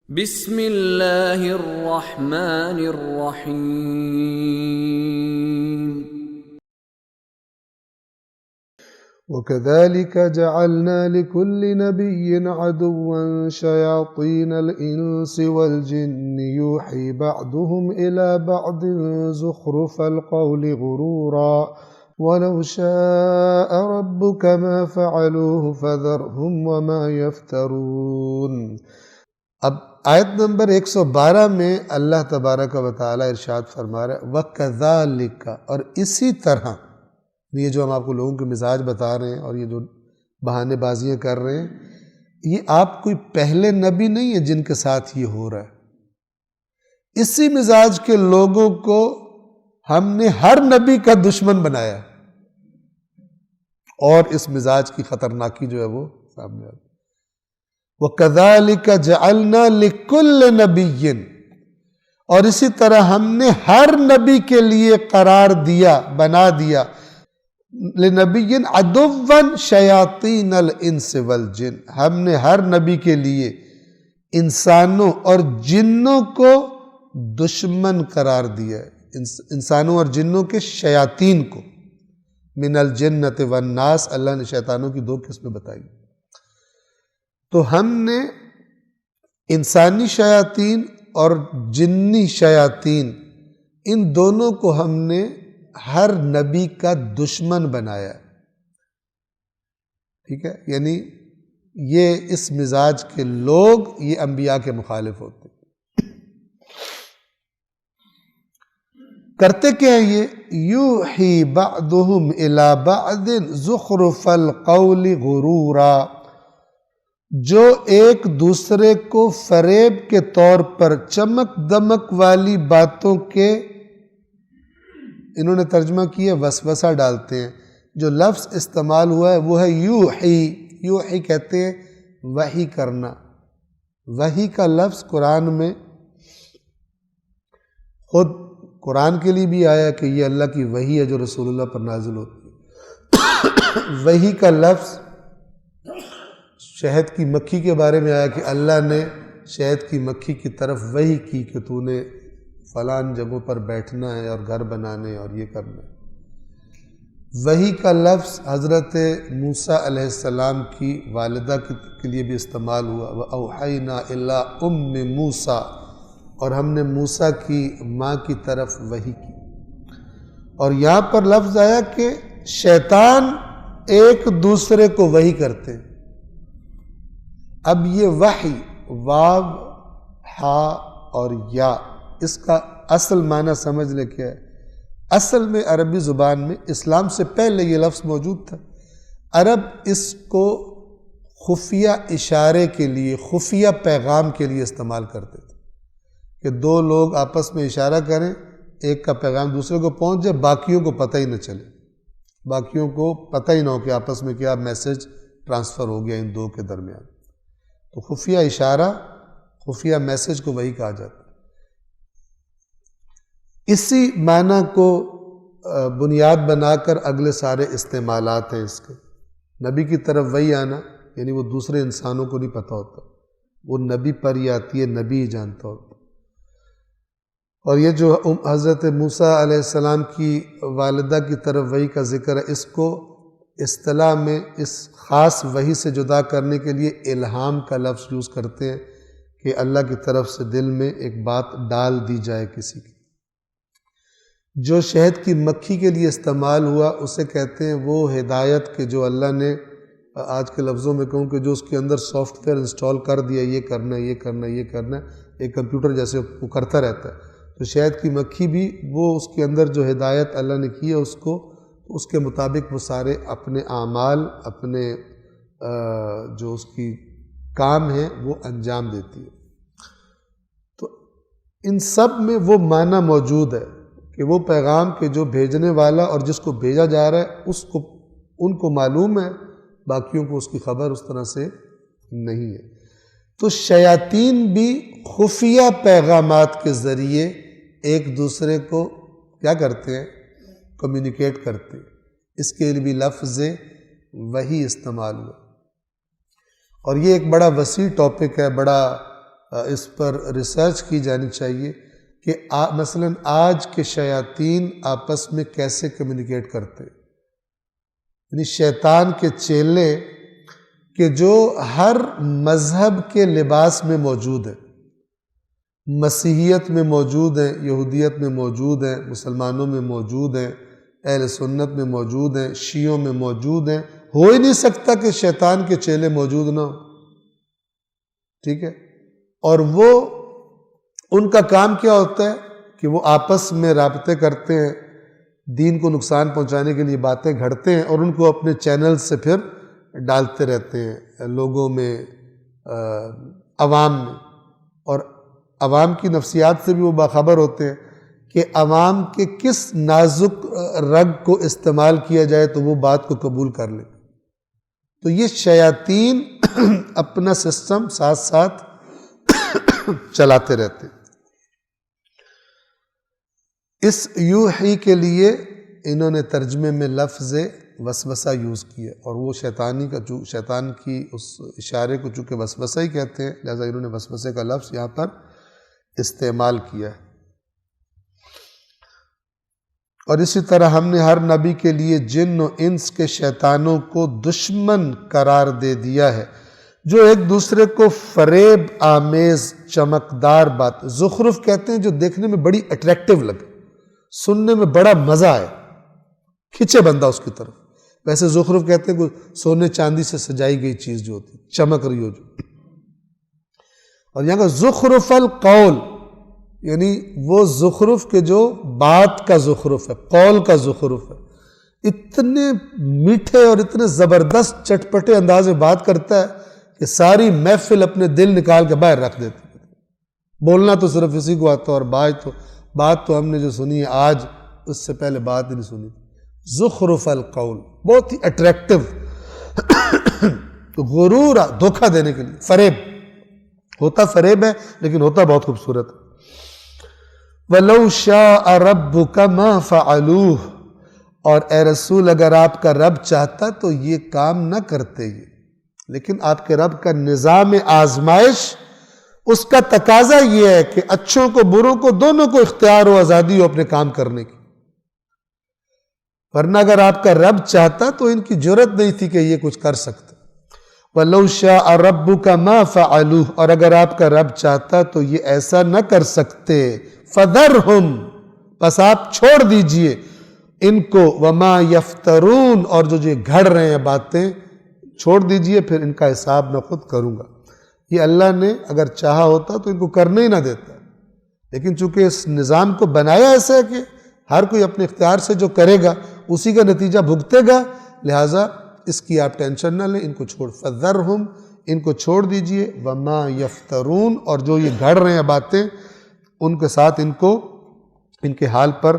بسم اللہ الرحمن الرحیم وَكَذَلِكَ جَعَلْنَا لِكُلِّ نَبِيٍّ عَدُوًّا شَيَاطِينَ الْإِنسِ وَالْجِنِّ يُوحِي بَعْضُهُمْ إِلَى بَعْضٍ زُخْرُفَ الْقَوْلِ غُرُورًا وَلَوْ شَاءَ رَبُّكَ مَا فَعَلُوهُ فَذَرْهُمْ وَمَا يَفْتَرُونَ۔ اب آیت نمبر 112 میں اللہ تبارک و تعالی ارشاد فرما رہا ہے وَكَذَلِكَ، اور اسی طرح، یہ جو ہم آپ کو لوگوں کے مزاج بتا رہے ہیں اور یہ جو بہانے بازیاں کر رہے ہیں، یہ آپ کوئی پہلے نبی نہیں ہے جن کے ساتھ یہ ہو رہا ہے۔ اسی مزاج کے لوگوں کو ہم نے ہر نبی کا دشمن بنایا اور اس مزاج کی خطرناکی جو ہے وہ سامنے آتی ہے۔ وَكَذَلِكَ جَعَلْنَا لِكُلِّ نَبِيٍّ، اور اسی طرح ہم نے ہر نبی کے لیے قرار دیا، بنا دیا، لِنَبِيٍّ عَدُوًّا شَيَاطِينَ الْإِنسِ وَالْجِنِّ، ہم نے ہر نبی کے لیے انسانوں اور جنوں کو دشمن قرار دیا ہے، انسانوں اور جنوں کے شیاطین کو، من الجنۃ والناس، اللہ نے شیطانوں کی 2 قسمیں بتائی۔ تو ہم نے انسانی شیاطین اور جنی شیاطین، ان دونوں کو ہم نے ہر نبی کا دشمن بنایا، ٹھیک ہے؟ یعنی یہ اس مزاج کے لوگ یہ انبیاء کے مخالف ہوتے ہیں۔ کرتے کیا ہیں یہ؟ یوحی بعضهم الی بعض زخرف القول غرورا، جو ایک دوسرے کو فریب کے طور پر چمک دمک والی باتوں کے، انہوں نے ترجمہ کیا وسوسہ ڈالتے ہیں۔ جو لفظ استعمال ہوا ہے وہ ہے یوحی، یوحی کہتے ہیں وحی کرنا۔ وحی کا لفظ قرآن میں خود قرآن کے لیے بھی آیا کہ یہ اللہ کی وحی ہے جو رسول اللہ پر نازل ہوتی ہے۔ وحی کا لفظ شہد کی مکھی کے بارے میں آیا کہ اللہ نے شہد کی مکھی کی طرف وحی کی کہ تو نے فلان جگہوں پر بیٹھنا ہے اور گھر بنانے اور یہ کرنا ہے۔ وحی کا لفظ حضرت موسیٰ علیہ السلام کی والدہ کے لیے بھی استعمال ہوا، وَأَوْحَيْنَا إِلَىٰ أُمِّ مُوسیٰ، اور ہم نے موسیٰ کی ماں کی طرف وحی کی۔ اور یہاں پر لفظ آیا کہ شیطان ایک دوسرے کو وحی کرتے ہیں۔ اب یہ وحی، واو، ہا اور یا، اس کا اصل معنی سمجھ لیں کیا ہے؟ اصل میں عربی زبان میں اسلام سے پہلے یہ لفظ موجود تھا۔ عرب اس کو خفیہ اشارے کے لیے، خفیہ پیغام کے لیے استعمال کرتے تھے کہ 2 لوگ آپس میں اشارہ کریں، ایک کا پیغام دوسرے کو پہنچ جائے، باقیوں کو پتہ ہی نہ چلے، باقیوں کو پتہ ہی نہ ہو کہ آپس میں کیا میسج ٹرانسفر ہو گیا ان 2 کے درمیان۔ تو خفیہ اشارہ، خفیہ میسج کو وہی کہا جاتا ہے۔ اسی معنی کو بنیاد بنا کر اگلے سارے استعمالات ہیں اس کے۔ نبی کی طرف وہی آنا، یعنی وہ دوسرے انسانوں کو نہیں پتہ ہوتا، وہ نبی پر ہی آتی ہے، نبی ہی جانتا ہوتا۔ اور یہ جو حضرت موسیٰ علیہ السلام کی والدہ کی طرف وحی کا ذکر ہے، اس کو اصطلاح میں اس خاص وحی سے جدا کرنے کے لیے الہام کا لفظ یوز کرتے ہیں کہ اللہ کی طرف سے دل میں ایک بات ڈال دی جائے کسی کی۔ جو شہد کی مکھی کے لیے استعمال ہوا اسے کہتے ہیں وہ ہدایت کہ جو اللہ نے، آج کے لفظوں میں کہوں کہ جو اس کے اندر سافٹ ویئر انسٹال کر دیا، یہ کرنا ہے، یہ کرنا ہے، یہ کرنا ہے، ایک کمپیوٹر جیسے وہ کرتا رہتا ہے۔ تو شہد کی مکھی بھی وہ اس کے اندر جو ہدایت اللہ نے کی ہے اس کو، اس کے مطابق وہ سارے اپنے اعمال، اپنے جو اس کی کام ہیں وہ انجام دیتی ہے۔ تو ان سب میں وہ معنی موجود ہے کہ وہ پیغام کہ جو بھیجنے والا اور جس کو بھیجا جا رہا ہے اس کو، ان کو معلوم ہے، باقیوں کو اس کی خبر اس طرح سے نہیں ہے۔ تو شیاطین بھی خفیہ پیغامات کے ذریعے ایک دوسرے کو کیا کرتے ہیں؟ کمیونیکیٹ کرتے ہیں۔ اس کے لیے بھی لفظ وحی استعمال ہوا۔ اور یہ ایک بڑا وسیع ٹاپک ہے، بڑا اس پر ریسرچ کی جانی چاہیے کہ مثلا آج کے شیاطین آپس میں کیسے کمیونیکیٹ کرتے، یعنی شیطان کے چیلے کہ جو ہر مذہب کے لباس میں موجود ہیں، مسیحیت میں موجود ہیں، یہودیت میں موجود ہیں، مسلمانوں میں موجود ہیں، اہل سنت میں موجود ہیں، شیعوں میں موجود ہیں، ہو ہی نہیں سکتا کہ شیطان کے چیلے موجود نہ ہوں، ٹھیک ہے؟ اور وہ ان کا کام کیا ہوتا ہے کہ وہ آپس میں رابطے کرتے ہیں، دین کو نقصان پہنچانے کے لیے باتیں گھڑتے ہیں اور ان کو اپنے چینل سے پھر ڈالتے رہتے ہیں لوگوں میں، عوام میں، اور عوام کی نفسیات سے بھی وہ باخبر ہوتے ہیں کہ عوام کے کس نازک رگ کو استعمال کیا جائے تو وہ بات کو قبول کر لے۔ تو یہ شیاطین اپنا سسٹم ساتھ ساتھ چلاتے رہتے۔ اس یوحی کے لیے انہوں نے ترجمے میں لفظ وسوسہ یوز کیا، اور وہ شیطان کی اس اشارے کو چونکہ وسوسہ ہی کہتے ہیں، لہذا انہوں نے وسوسے کا لفظ یہاں پر استعمال کیا ہے۔ اور اسی طرح ہم نے ہر نبی کے لیے جن و انس کے شیطانوں کو دشمن قرار دے دیا ہے، جو ایک دوسرے کو فریب آمیز چمکدار بات، زخرف کہتے ہیں جو دیکھنے میں بڑی اٹریکٹیو لگے، سننے میں بڑا مزہ آئے، کھچے بندہ اس کی طرف، ویسے زخرف کہتے ہیں کہ سونے چاندی سے سجائی گئی چیز جو ہوتی، چمک رہی ہو جو۔ اور یہاں کا زخرف القول یعنی وہ زخرف کے جو بات کا زخرف ہے، قول کا زخرف ہے، اتنے میٹھے اور اتنے زبردست چٹپٹے انداز میں بات کرتا ہے کہ ساری محفل اپنے دل نکال کے باہر رکھ دیتی ہے۔ بولنا تو صرف اسی کو آتا ہے، اور بات تو ہم نے جو سنی ہے آج، اس سے پہلے بات ہی نہیں سنی تھی۔ زخرف القول بہت ہی اٹریکٹیو، غرور، دھوکہ دینے کے لیے، فریب ہوتا فریب ہے لیکن ہوتا بہت خوبصورت ہے۔ وَلَوْ شَاءَ رَبُّكَ مَا فَعَلُوهُ، اور اے رسول اگر آپ کا رب چاہتا تو یہ کام نہ کرتے یہ، لیکن آپ کے رب کا نظام آزمائش، اس کا تقاضا یہ ہے کہ اچھوں کو بروں کو دونوں کو اختیار و آزادی ہو اپنے کام کرنے کی، ورنہ اگر آپ کا رب چاہتا تو ان کی جرت نہیں تھی کہ یہ کچھ کر سکتے۔ وَلَوْ شَاءَ رَبُّكَ مَا فَعَلُوهُ، اور اگر آپ کا رب چاہتا تو یہ ایسا نہ کر سکتے۔ فَذَرْهُمْ، بس آپ چھوڑ دیجئے ان کو، وَمَا يَفْتَرُونَ، اور جو گھڑ رہے ہیں باتیں چھوڑ دیجئے، پھر ان کا حساب میں خود کروں گا۔ یہ اللہ نے اگر چاہا ہوتا تو ان کو کرنے ہی نہ دیتا، لیکن چونکہ اس نظام کو بنایا ایسا ہے کہ ہر کوئی اپنے اختیار سے جو کرے گا اسی کا نتیجہ بھگتے گا، لہٰذا اس کی آپ ٹینشن نہ لیں، ان کو چھوڑ، فَذَرْهُمْ، ان کو چھوڑ دیجئے، وَمَا يَفْتَرُونَ، اور جو یہ گھڑ رہے ہیں باتیں ان کے ساتھ ان کو ان کے حال پر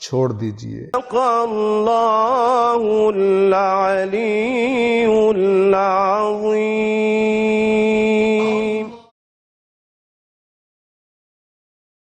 چھوڑ دیجئے۔ اللہ العلی العظیم۔